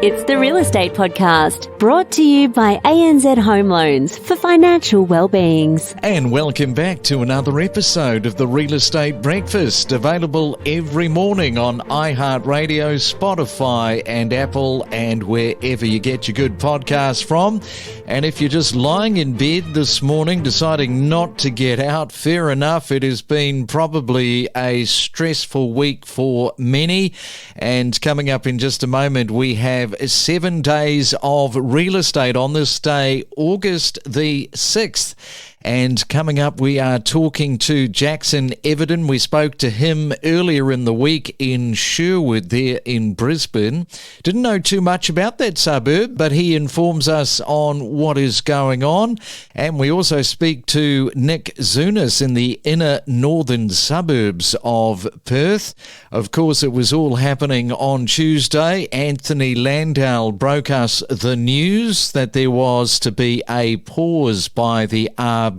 It's the Real Estate Podcast, brought to you by ANZ Home Loans for financial well-beings. And welcome back to another episode of the Real Estate Breakfast, available every morning on iHeartRadio, Spotify and Apple, and wherever you get your good podcasts from. And if you're just lying in bed this morning deciding not to get out, fair enough. It has been probably a stressful week for many. And coming up in just a moment, we have 7 days of real estate on this day, August the 6th. And coming up, we are talking to Jackson Evenden. We spoke to him earlier in the week in Sherwood there in Brisbane. Didn't know too much about that suburb, but he informs us on what is going on. And we also speak to Nick Zounis in the inner northern suburbs of Perth. Of course, it was all happening on Tuesday. Anthony Landahl broke us the news that there was to be a pause by the RBA.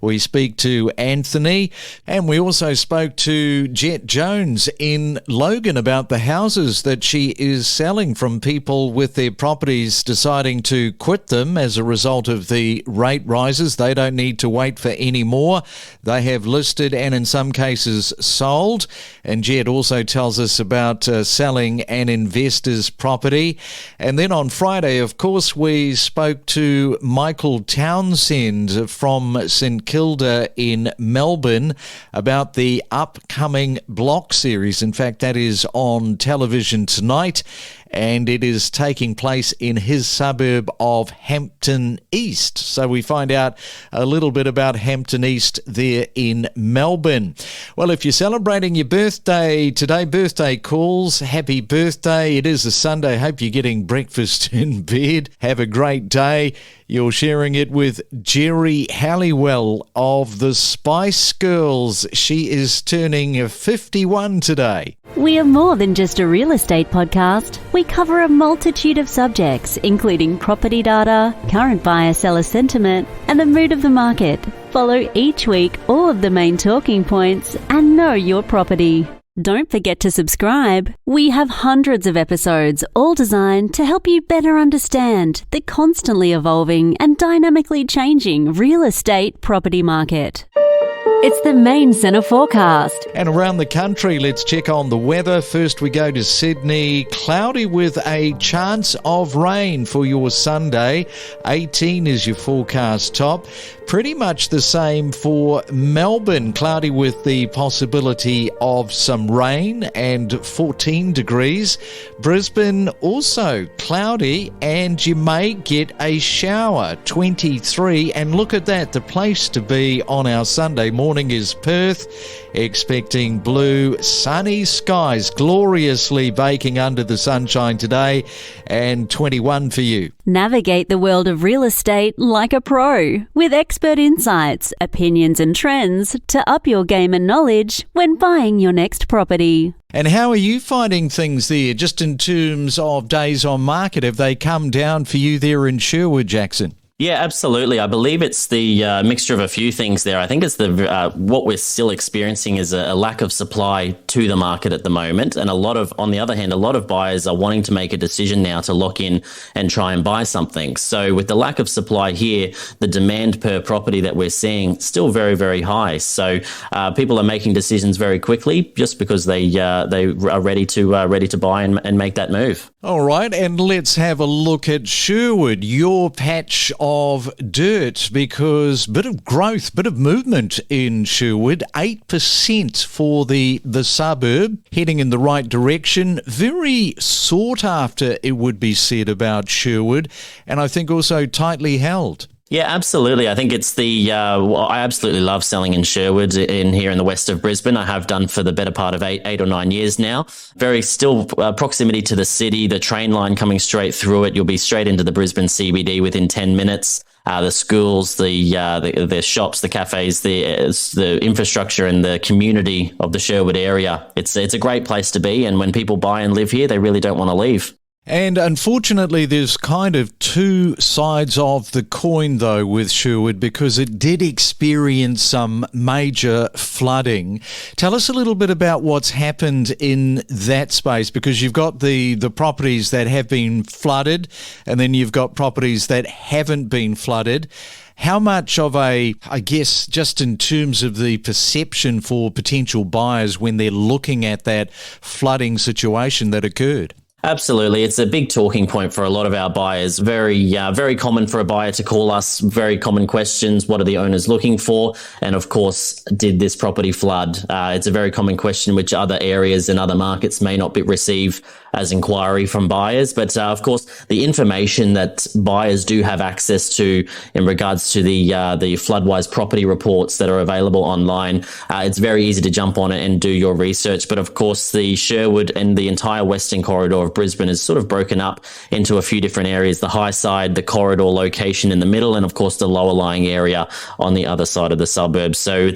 We speak to Anthony, and we also spoke to Jett Jones in Logan about the houses that she is selling from people with their properties deciding to quit them as a result of the rate rises. They don't need to wait for any more. They have listed and in some cases sold. And Jett also tells us about selling an investor's property. And then on Friday, of course, we spoke to Michael Townsend from St Kilda in Melbourne about the upcoming block series. In fact, that is on television tonight, and it is taking place in his suburb of Hampton East. So we find out a little bit about Hampton East there in Melbourne. Well, if you're celebrating your birthday today, birthday calls, happy birthday. It is a Sunday. Hope you're getting breakfast in bed. Have a great day. You're sharing it with Jerry Halliwell of the Spice Girls. She is turning 51 today. We are more than just a real estate podcast. We cover a multitude of subjects, including property data, current buyer-seller sentiment, and the mood of the market. Follow each week all of the main talking points and know your property. Don't forget to subscribe. We have hundreds of episodes, all designed to help you better understand the constantly evolving and dynamically changing real estate property market. It's the main centre forecast. And around the country, let's check on the weather. First, we go to Sydney. Cloudy with a chance of rain for your Sunday. 18 is your forecast top. Pretty much the same for Melbourne. Cloudy with the possibility of some rain and 14 degrees. Brisbane also cloudy and you may get a shower, 23. And look at that, the place to be on our Sunday morning is Perth, expecting blue, sunny skies, gloriously baking under the sunshine today, and 21 for you. Navigate the world of real estate like a pro, with expert insights, opinions and trends to up your game and knowledge when buying your next property. And how are you finding things there, just in terms of days on market? Have they come down for you there in Sherwood, Jackson? Yeah, absolutely. I believe it's the mixture of a few things there. I think it's the what we're still experiencing is a lack of supply to the market at the moment. And on the other hand, a lot of buyers are wanting to make a decision now to lock in and try and buy something. So with the lack of supply here, the demand per property that we're seeing still very, very high. So people are making decisions very quickly just because they are ready to buy and make that move. All right, and let's have a look at Sherwood, your patch of dirt, because bit of growth, bit of movement in Sherwood, 8% for the suburb, heading in the right direction. Very sought after, it would be said about Sherwood, and I think also tightly held. Yeah, absolutely. I think it's I absolutely love selling in Sherwood in here in the west of Brisbane. I have done for the better part of eight or 9 years now. Very still proximity to the city, the train line coming straight through it. You'll be straight into the Brisbane CBD within 10 minutes. The schools, the shops, the cafes, the infrastructure and the community of the Sherwood area. It's a great place to be. And when people buy and live here, they really don't want to leave. And unfortunately, there's kind of two sides of the coin, though, with Sherwood, because it did experience some major flooding. Tell us a little bit about what's happened in that space, because you've got the properties that have been flooded, and then you've got properties that haven't been flooded. How much of I guess, just in terms of the perception for potential buyers when they're looking at that flooding situation that occurred? Absolutely. It's a big talking point for a lot of our buyers. Very common for a buyer to call us. Very common questions. What are the owners looking for? And of course, did this property flood? It's a very common question which other areas and other markets may not receive as inquiry from buyers. But of course, the information that buyers do have access to in regards to the Floodwise property reports that are available online, it's very easy to jump on it and do your research. But of course, the Sherwood and the entire western corridor of Brisbane is sort of broken up into a few different areas: the high side, the corridor location in the middle, and of course the lower lying area on the other side of the suburbs. So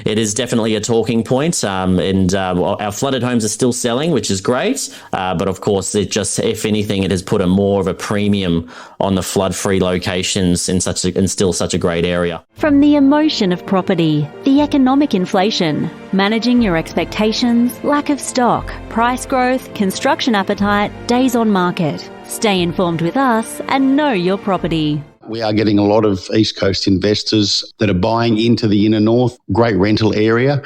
it is definitely a talking point, and our flooded homes are still selling, which is great. But of course, if anything, it has put more of a premium on the flood-free locations in still such a great area. From the emotion of property, the economic inflation, managing your expectations, lack of stock, price growth, construction appetite, days on market. Stay informed with us and know your property. We are getting a lot of East Coast investors that are buying into the inner north, great rental area.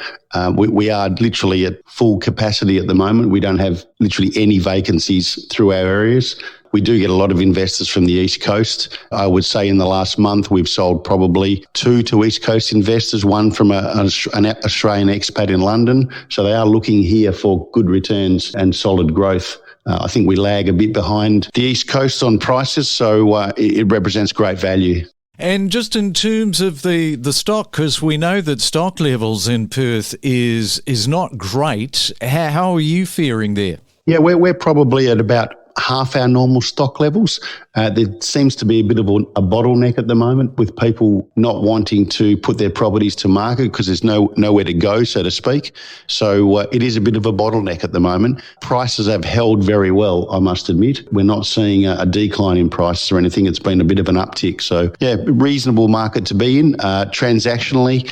We are literally at full capacity at the moment. We don't have literally any vacancies through our areas. We do get a lot of investors from the East Coast. I would say in the last month, we've sold probably 2 to East Coast investors, one from an Australian expat in London. So they are looking here for good returns and solid growth. I think we lag a bit behind the East Coast on prices, so it represents great value. And just in terms of the stock, because we know that stock levels in Perth is not great. How are you faring there? Yeah, we're probably at about half our normal stock levels. There seems to be a bit of a bottleneck at the moment with people not wanting to put their properties to market because there's nowhere to go, so to speak. So it is a bit of a bottleneck at the moment. Prices have held very well, I must admit. We're not seeing a decline in prices or anything. It's been a bit of an uptick. So yeah, reasonable market to be in. Transactionally,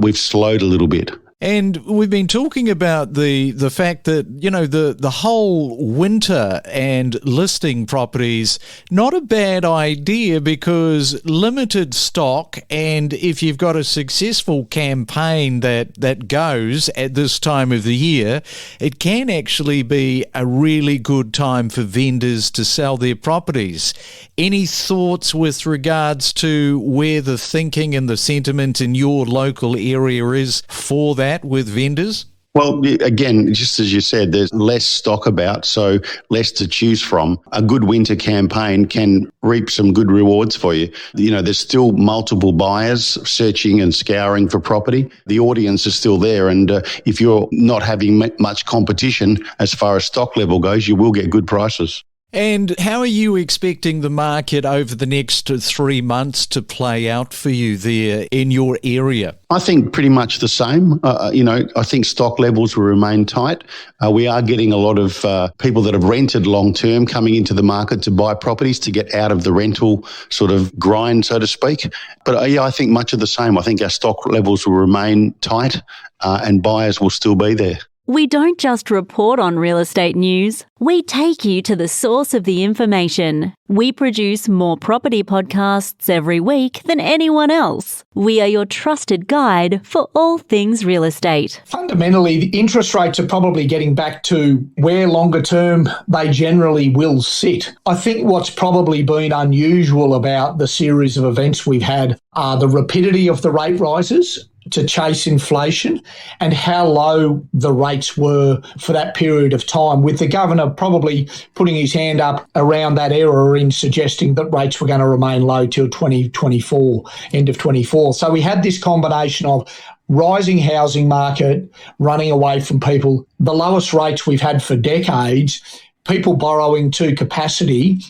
we've slowed a little bit. And we've been talking about the fact that, you know, the whole winter and listing properties, not a bad idea because limited stock, and if you've got a successful campaign that goes at this time of the year, it can actually be a really good time for vendors to sell their properties. Any thoughts with regards to where the thinking and the sentiment in your local area is for that with vendors? Well, again, just as you said, there's less stock about, so less to choose from. A good winter campaign can reap some good rewards for you. You know, there's still multiple buyers searching and scouring for property. The audience is still there, and if you're not having much competition as far as stock level goes, you will get good prices. And how are you expecting the market over the next 3 months to play out for you there in your area? I think pretty much the same. I think stock levels will remain tight. We are getting a lot of people that have rented long term coming into the market to buy properties to get out of the rental sort of grind, so to speak. But I think much of the same. I think our stock levels will remain tight and buyers will still be there. We don't just report on real estate news, we take you to the source of the information. We produce more property podcasts every week than anyone else. We are your trusted guide for all things real estate. Fundamentally, the interest rates are probably getting back to where longer term they generally will sit. I think what's probably been unusual about the series of events we've had are the rapidity of the rate rises to chase inflation and how low the rates were for that period of time, with the governor probably putting his hand up around that era in suggesting that rates were going to remain low till 2024, end of 24. So we had this combination of rising housing market, running away from people, the lowest rates we've had for decades, people borrowing to capacity.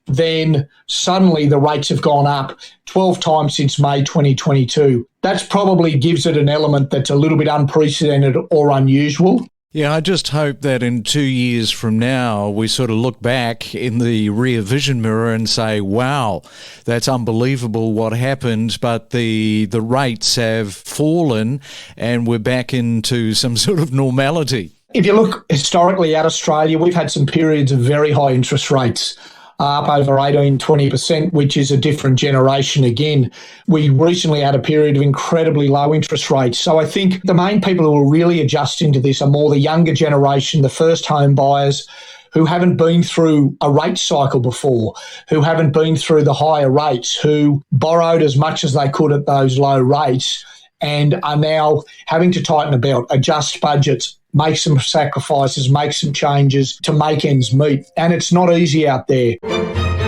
Then suddenly the rates have gone up 12 times since May 2022. That probably gives it an element that's a little bit unprecedented or unusual. Yeah, I just hope that in 2 years from now, we sort of look back in the rear vision mirror and say, wow, that's unbelievable what happened, but the rates have fallen and we're back into some sort of normality. If you look historically at Australia, we've had some periods of very high interest rates, up over 18, 20%, which is a different generation again. We recently had a period of incredibly low interest rates. So I think the main people who are really adjusting to this are more the younger generation, the first home buyers who haven't been through a rate cycle before, who haven't been through the higher rates, who borrowed as much as they could at those low rates and are now having to tighten a belt, adjust budgets, make some sacrifices, make some changes to make ends meet. And it's not easy out there.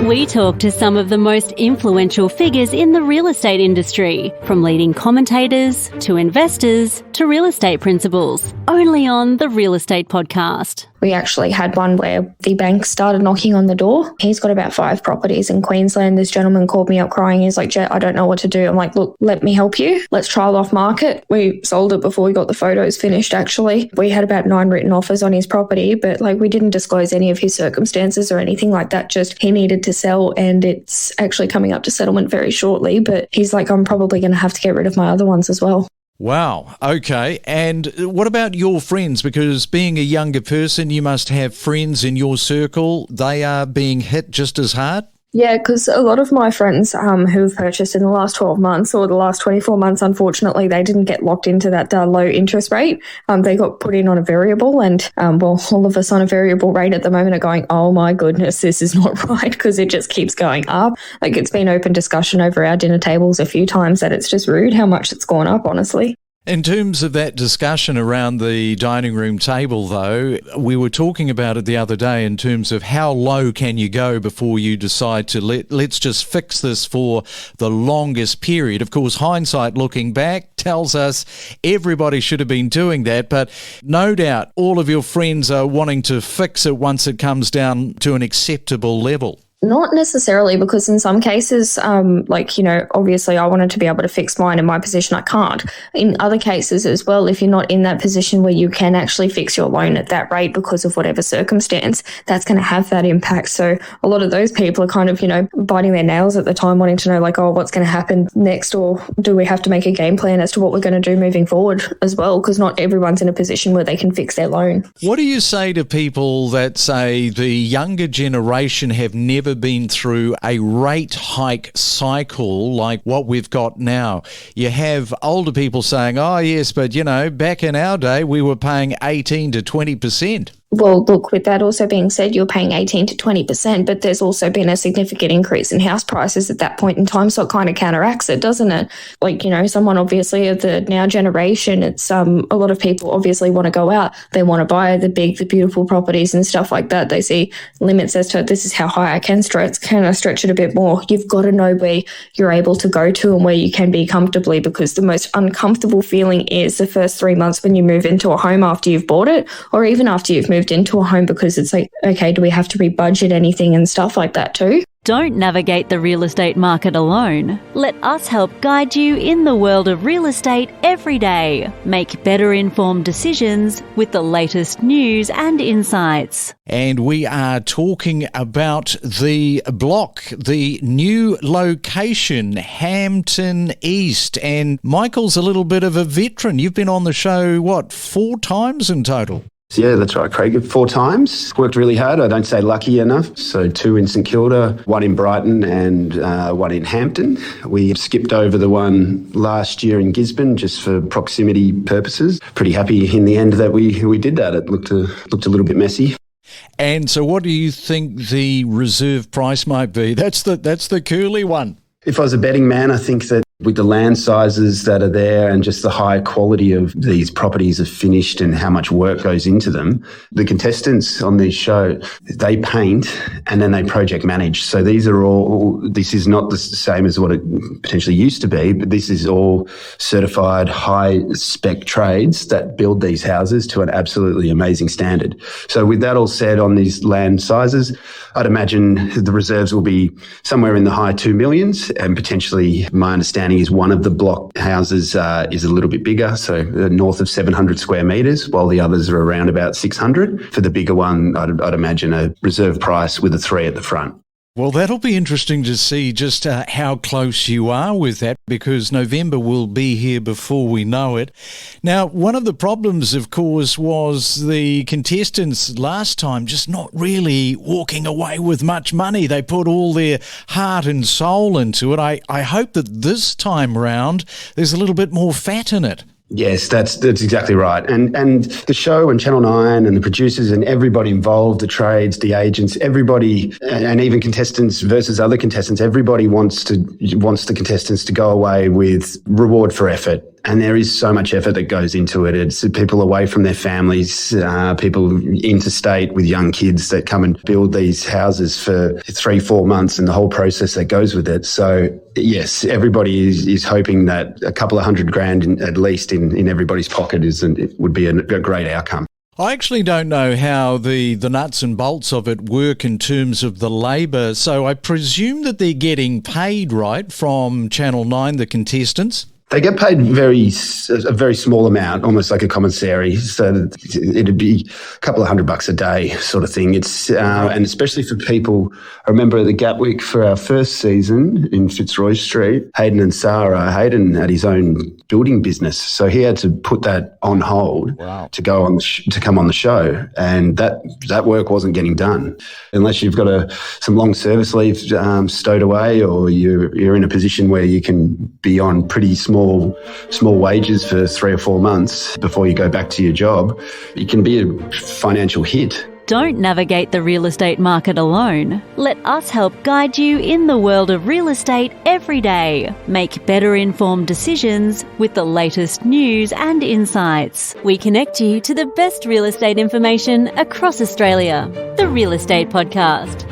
We talk to some of the most influential figures in the real estate industry, from leading commentators to investors to real estate principals, only on the Real Estate Podcast. We actually had one where the bank started knocking on the door. He's got about 5 properties in Queensland. This gentleman called me up crying. He's like, Jett, I don't know what to do. I'm like, look, let me help you. Let's trial off market. We sold it before we got the photos finished, actually. We had about 9 written offers on his property, but we didn't disclose any of his circumstances or anything like that. Just he needed to sell, and it's actually coming up to settlement very shortly. But he's like, I'm probably going to have to get rid of my other ones as well. Wow. Okay. And what about your friends? Because being a younger person, you must have friends in your circle. They are being hit just as hard? Yeah, because a lot of my friends who've purchased in the last 12 months or the last 24 months, unfortunately, they didn't get locked into that low interest rate. They got put in on a variable, and all of us on a variable rate at the moment are going, oh my goodness, this is not right, because it just keeps going up. It's been open discussion over our dinner tables a few times that it's just rude how much it's gone up, honestly. In terms of that discussion around the dining room table, though, we were talking about it the other day in terms of how low can you go before you decide to let's just fix this for the longest period. Of course, hindsight looking back tells us everybody should have been doing that, but no doubt all of your friends are wanting to fix it once it comes down to an acceptable level. Not necessarily, because in some cases, obviously I wanted to be able to fix mine. In my position, I can't. In other cases as well, if you're not in that position where you can actually fix your loan at that rate because of whatever circumstance, that's going to have that impact. So a lot of those people are kind of, biting their nails at the time, wanting to know what's going to happen next, or do we have to make a game plan as to what we're going to do moving forward as well, because not everyone's in a position where they can fix their loan. What do you say to people that say the younger generation have never been through a rate hike cycle like what we've got now? You have older people saying, oh yes, but back in our day we were paying 18 to 20%. Well, look, with that also being said, you're paying 18 to 20%, but there's also been a significant increase in house prices at that point in time, so it kind of counteracts it, doesn't it? Someone obviously of the now generation, it's a lot of people obviously want to go out. They want to buy the beautiful properties and stuff like that. They see limits as to this is how high I can stretch. Can I stretch it a bit more? You've got to know where you're able to go to and where you can be comfortably, because the most uncomfortable feeling is the first 3 months when you move into a home after you've bought it, or even after you've moved into a home, because it's okay, do we have to rebudget anything and stuff like that too? Don't navigate the real estate market alone. Let us help guide you in the world of real estate every day. Make better informed decisions with the latest news and insights. And we are talking about the block, the new location, Hampton East. And Michael's a little bit of a veteran. You've been on the show, 4 times in total? Yeah, that's right, Craig. 4 times. Worked really hard. I don't say lucky enough. So 2 in St Kilda, 1 in Brighton and 1 in Hampton. We skipped over the one last year in Gisborne just for proximity purposes. Pretty happy in the end that we did that. It looked a little bit messy. And so what do you think the reserve price might be? That's the curly one. If I was a betting man, I think that with the land sizes that are there and just the high quality of these properties are finished and how much work goes into them, the contestants on this show, they paint and then they project manage. So this is not the same as what it potentially used to be, but this is all certified high spec trades that build these houses to an absolutely amazing standard. So with that all said, on these land sizes, I'd imagine the reserves will be somewhere in the high 2 millions, and potentially, my understanding understanding is one of the block houses is a little bit bigger, so north of 700 square metres, while the others are around about 600. For the bigger one, I'd imagine a reserve price with a 3 at the front. Well, that'll be interesting to see just how close you are with that, because November will be here before we know it. Now, one of the problems, of course, was the contestants last time just not really walking away with much money. They put all their heart and soul into it. I hope that this time round there's a little bit more fat in it. Yes, that's exactly right. And the show and Channel 9 and the producers and everybody involved, the trades, the agents, everybody, and even contestants versus other contestants, everybody wants the contestants to go away with reward for effort. And there is so much effort that goes into it. It's people away from their families, people interstate with young kids that come and build these houses for 3-4 months and the whole process that goes with it. So, yes, everybody is hoping that a couple of $100,000 at least in everybody's pocket it would be a great outcome. I actually don't know how the nuts and bolts of it work in terms of the labour, so I presume that they're getting paid, right, from Channel 9, the contestants? They get paid a very small amount, almost like a commissary. So it'd be a couple of $100 a day sort of thing. It's and especially for people. I remember at the Gatwick for our first season in Fitzroy Street, Hayden and Sarah. Hayden had his own building business, so he had to put that on hold to go on to come on the show, and that work wasn't getting done unless you've got some long service leave stowed away, or you're in a position where you can be on pretty small wages for 3 or 4 months before you go back to your job. It can be a financial hit. Don't navigate the real estate market alone. Let us help guide you in the world of real estate every day. Make better informed decisions with the latest news and insights. We connect you to the best real estate information across Australia. The Real Estate Podcast.